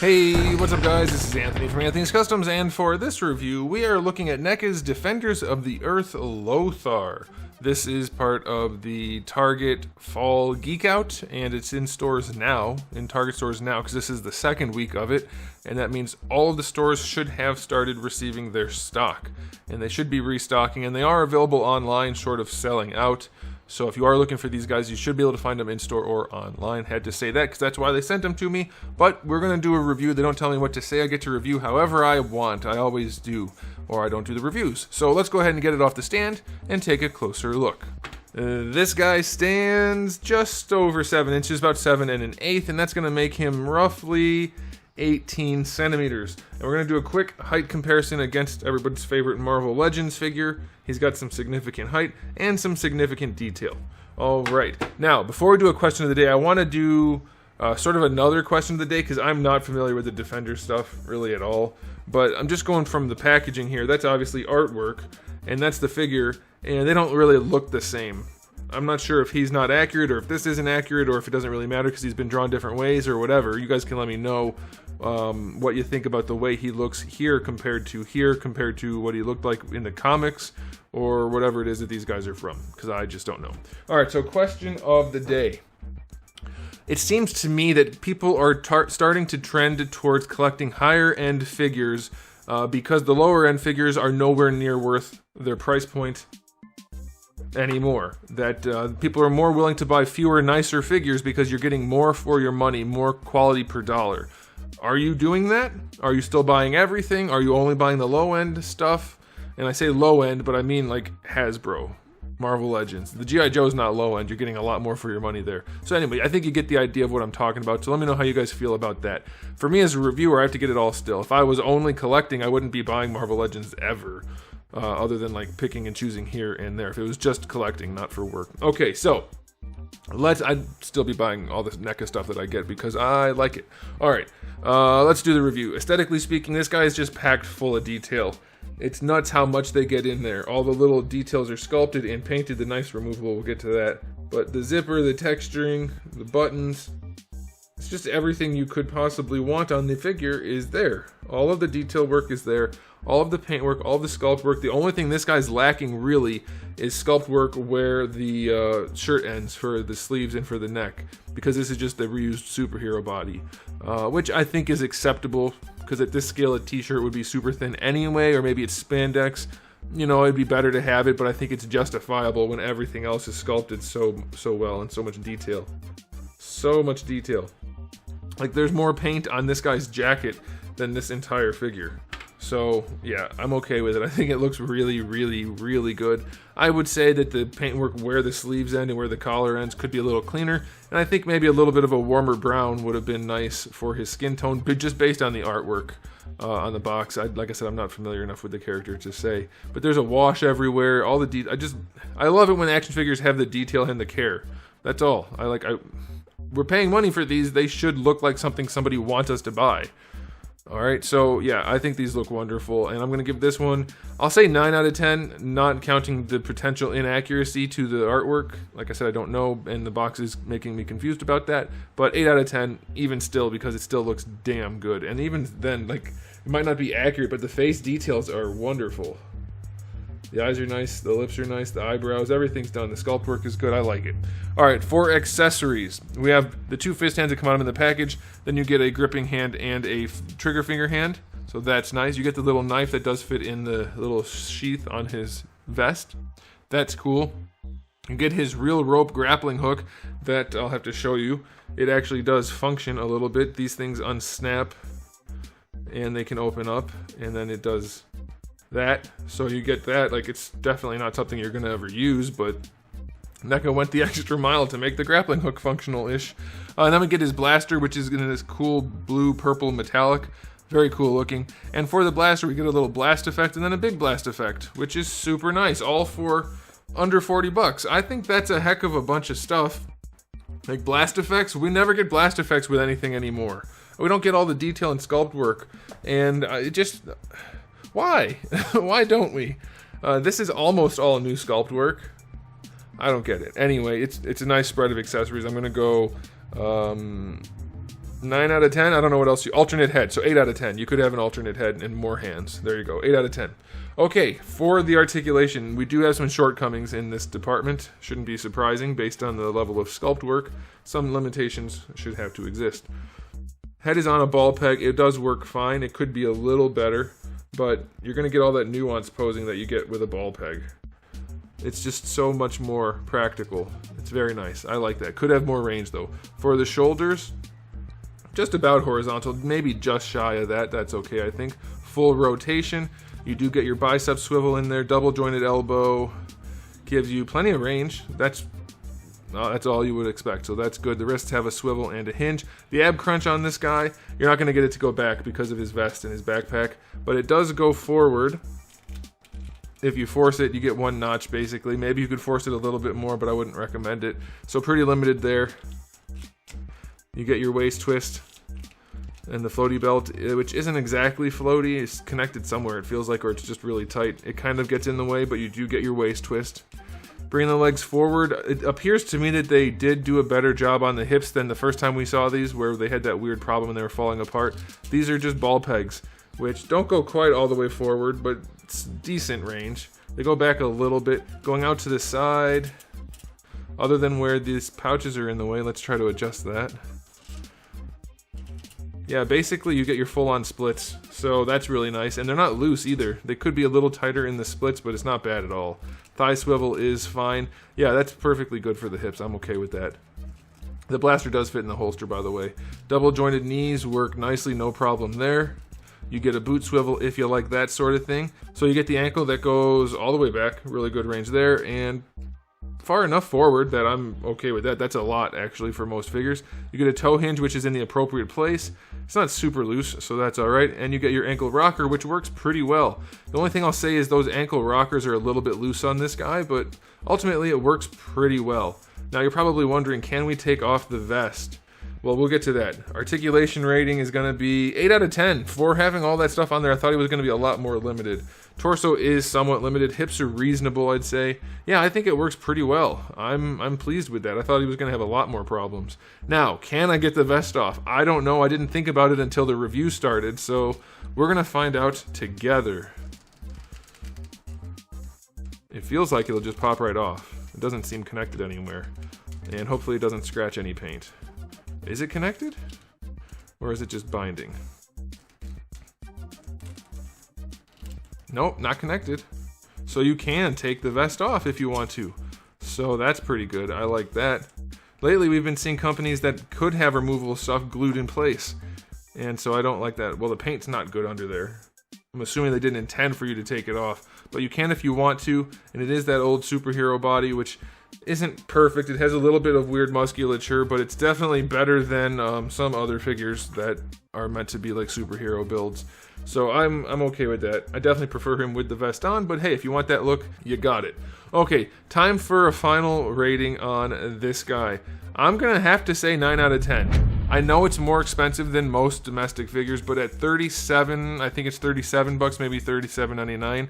Hey, what's up guys? This is Anthony from Anthony's Customs, and for this review, we are looking at NECA's Defenders of the Earth Lothar. This is part of the Target Fall Geek Out, and it's in stores now, in Target stores now, because this is the second week of it, and that means all of the stores should have started receiving their stock, and they should be restocking, and they are available online, short of selling out. So if you are looking for these guys, you should be able to find them in-store or online. Had to say that because that's why they sent them to me. But we're going to do a review. They don't tell me what to say. I get to review however I want. I always do. Or I don't do the reviews. So let's go ahead and get it off the stand and take a closer look. This guy stands just over 7 inches, about 7 1/8, and that's going to make him roughly 18 centimeters. And we're going to do a quick height comparison against everybody's favorite Marvel Legends figure. He's got some significant height and some significant detail. Alright, now before we do a question of the day, I want to do sort of another question of the day because I'm not familiar with the Defender stuff really at all. But I'm just going from the packaging here. That's obviously artwork, and that's the figure, and they don't really look the same. I'm not sure if he's not accurate or if this isn't accurate or if it doesn't really matter because he's been drawn different ways or whatever. You guys can let me know what you think about the way he looks here compared to what he looked like in the comics or whatever it is that these guys are from, because I just don't know. Alright, so question of the day. It seems to me that people are starting to trend towards collecting higher end figures because the lower end figures are nowhere near worth their price point anymore. That people are more willing to buy fewer, nicer figures because you're getting more for your money, more quality per dollar. Are you doing that? Are you still buying everything? Are you only buying the low end stuff? And I say low end, but I mean like Hasbro, Marvel Legends. The G.I. Joe is not low end. You're getting a lot more for your money there. So anyway, I think you get the idea of what I'm talking about. So let me know how you guys feel about that. For me as a reviewer, I have to get it all still. If I was only collecting, I wouldn't be buying Marvel Legends ever. Other than like picking and choosing here and there. If it was just collecting, not for work. Okay, so I'd still be buying all this NECA stuff that I get because I like it. Alright, let's do the review. Aesthetically speaking, this guy is just packed full of detail. It's nuts how much they get in there. All the little details are sculpted and painted. The knife's removable, we'll get to that. But the zipper, the texturing, the buttons, it's just everything you could possibly want on the figure is there. All of the detail work is there. All of the paint work, all the sculpt work. The only thing this guy's lacking really is sculpt work where the shirt ends for the sleeves and for the neck, because this is just the reused superhero body, which I think is acceptable because at this scale a t-shirt would be super thin anyway, or maybe it's spandex. You know, it'd be better to have it, but I think it's justifiable when everything else is sculpted so well and so much detail. So much detail. Like there's more paint on this guy's jacket than this entire figure. So yeah, I'm okay with it. I think it looks really, really, really good. I would say that the paintwork where the sleeves end and where the collar ends could be a little cleaner, and I think maybe a little bit of a warmer brown would have been nice for his skin tone, but just based on the artwork on the box. Like I said, I'm not familiar enough with the character to say, but there's a wash everywhere. All the I love it when action figures have the detail and the care. That's all. We're paying money for these. They should look like something somebody wants us to buy. Alright, so yeah, I think these look wonderful, and I'm going to give this one, I'll say 9 out of 10, not counting the potential inaccuracy to the artwork. Like I said, I don't know, and the box is making me confused about that, but 8 out of 10, even still, because it still looks damn good. And even then, like, it might not be accurate, but the face details are wonderful. The eyes are nice, the lips are nice, the eyebrows, everything's done. The sculpt work is good, I like it. Alright, for accessories, we have the 2 fist hands that come out in the package, then you get a gripping hand and a trigger finger hand, so that's nice. You get the little knife that does fit in the little sheath on his vest. That's cool. You get his real rope grappling hook that I'll have to show you. It actually does function a little bit. These things unsnap and they can open up, and then it does that, so you get that. Like, it's definitely not something you're gonna ever use, but NECA went the extra mile to make the grappling hook functional-ish. And then we get his blaster, which is in this cool blue, purple, metallic, very cool looking. And for the blaster, we get a little blast effect and then a big blast effect, which is super nice, all for under 40 bucks. I think that's a heck of a bunch of stuff. Like blast effects, we never get blast effects with anything anymore. We don't get all the detail and sculpt work, and it just... Why? Why don't we? This is almost all new sculpt work. I don't get it. Anyway, it's a nice spread of accessories. I'm going to go 9 out of 10. I don't know what else alternate head. So 8 out of 10. You could have an alternate head and more hands. There you go. 8 out of 10. Okay, for the articulation, we do have some shortcomings in this department. Shouldn't be surprising based on the level of sculpt work. Some limitations should have to exist. Head is on a ball peg. It does work fine. It could be a little better, but you're going to get all that nuanced posing that you get with a ball peg. It's just so much more practical. It's very nice. I like that. Could have more range though. For the shoulders, just about horizontal, maybe just shy of that. That's okay, I think. Full rotation. You do get your bicep swivel in there. Double jointed elbow. Gives you plenty of range. That's all you would expect, so that's good. The wrists have a swivel and a hinge. The ab crunch on this guy, you're not going to get it to go back because of his vest and his backpack, but it does go forward. If you force it, you get one notch basically. Maybe you could force it a little bit more, but I wouldn't recommend it. So pretty limited there. You get your waist twist and the floaty belt, which isn't exactly floaty. It's connected somewhere, it feels like, or it's just really tight. It kind of gets in the way, but you do get your waist twist. Bring the legs forward. It appears to me that they did do a better job on the hips than the first time we saw these, where they had that weird problem and they were falling apart. These are just ball pegs, which don't go quite all the way forward, but it's decent range. They go back a little bit, going out to the side. Other than where these pouches are in the way, let's try to adjust that. Yeah, basically you get your full-on splits, so that's really nice. And they're not loose either. They could be a little tighter in the splits, but it's not bad at all. Thigh swivel is fine. Yeah, that's perfectly good for the hips. I'm okay with that. The blaster does fit in the holster, by the way. Double jointed knees work nicely, no problem there. You get a boot swivel if you like that sort of thing. So you get the ankle that goes all the way back, really good range there, and far enough forward that I'm okay with that. That's a lot, actually, for most figures. You get a toe hinge, which is in the appropriate place. It's not super loose, so that's alright. And you get your ankle rocker, which works pretty well. The only thing I'll say is those ankle rockers are a little bit loose on this guy, but ultimately it works pretty well. Now you're probably wondering, can we take off the vest? Well, we'll get to that. Articulation rating is going to be 8 out of 10. For having all that stuff on there, I thought it was going to be a lot more limited. Torso is somewhat limited. Hips are reasonable, I'd say. Yeah, I think it works pretty well. I'm pleased with that. I thought he was going to have a lot more problems. Now, can I get the vest off? I don't know. I didn't think about it until the review started, so we're going to find out together. It feels like it'll just pop right off. It doesn't seem connected anywhere. And hopefully it doesn't scratch any paint. Is it connected? Or is it just binding? Nope, not connected. So you can take the vest off if you want to. So that's pretty good. I like that. Lately we've been seeing companies that could have removable stuff glued in place. And so I don't like that. Well, the paint's not good under there. I'm assuming they didn't intend for you to take it off. But you can if you want to. And it is that old superhero body, which isn't perfect. It has a little bit of weird musculature, but it's definitely better than some other figures that are meant to be like superhero builds. So I'm okay with that. I definitely prefer him with the vest on, but hey, if you want that look, you got it. Okay, time for a final rating on this guy. I'm gonna have to say 9 out of 10. I know it's more expensive than most domestic figures, but at 37, I think it's 37 bucks, maybe 37.99.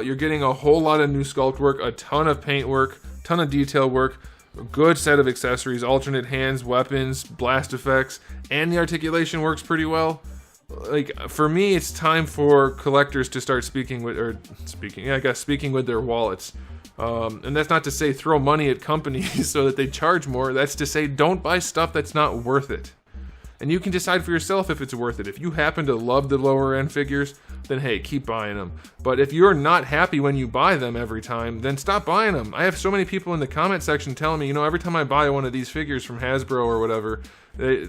You're getting a whole lot of new sculpt work, a ton of paint work, ton of detail work, a good set of accessories, alternate hands, weapons, blast effects, and the articulation works pretty well. Like, for me, it's time for collectors to start speaking with their wallets. And that's not to say throw money at companies so that they charge more. That's to say don't buy stuff that's not worth it. And you can decide for yourself if it's worth it. If you happen to love the lower end figures, then hey, keep buying them. But if you're not happy when you buy them every time, then stop buying them. I have so many people in the comment section telling me, you know, every time I buy one of these figures from Hasbro or whatever,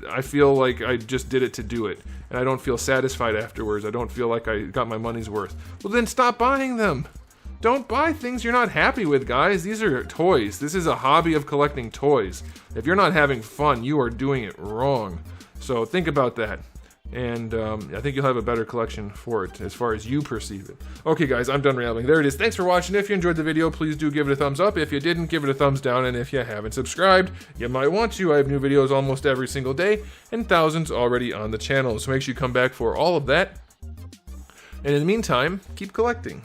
I feel like I just did it to do it. And I don't feel satisfied afterwards. I don't feel like I got my money's worth. Well, then stop buying them. Don't buy things you're not happy with, guys. These are toys. This is a hobby of collecting toys. If you're not having fun, you are doing it wrong. So think about that. And I think you'll have a better collection for it as far as you perceive it. Okay, guys, I'm done rambling. There it is. Thanks for watching. If you enjoyed the video, please do give it a thumbs up. If you didn't, give it a thumbs down. And if you haven't subscribed, you might want to. I have new videos almost every single day and thousands already on the channel. So make sure you come back for all of that. And in the meantime, keep collecting.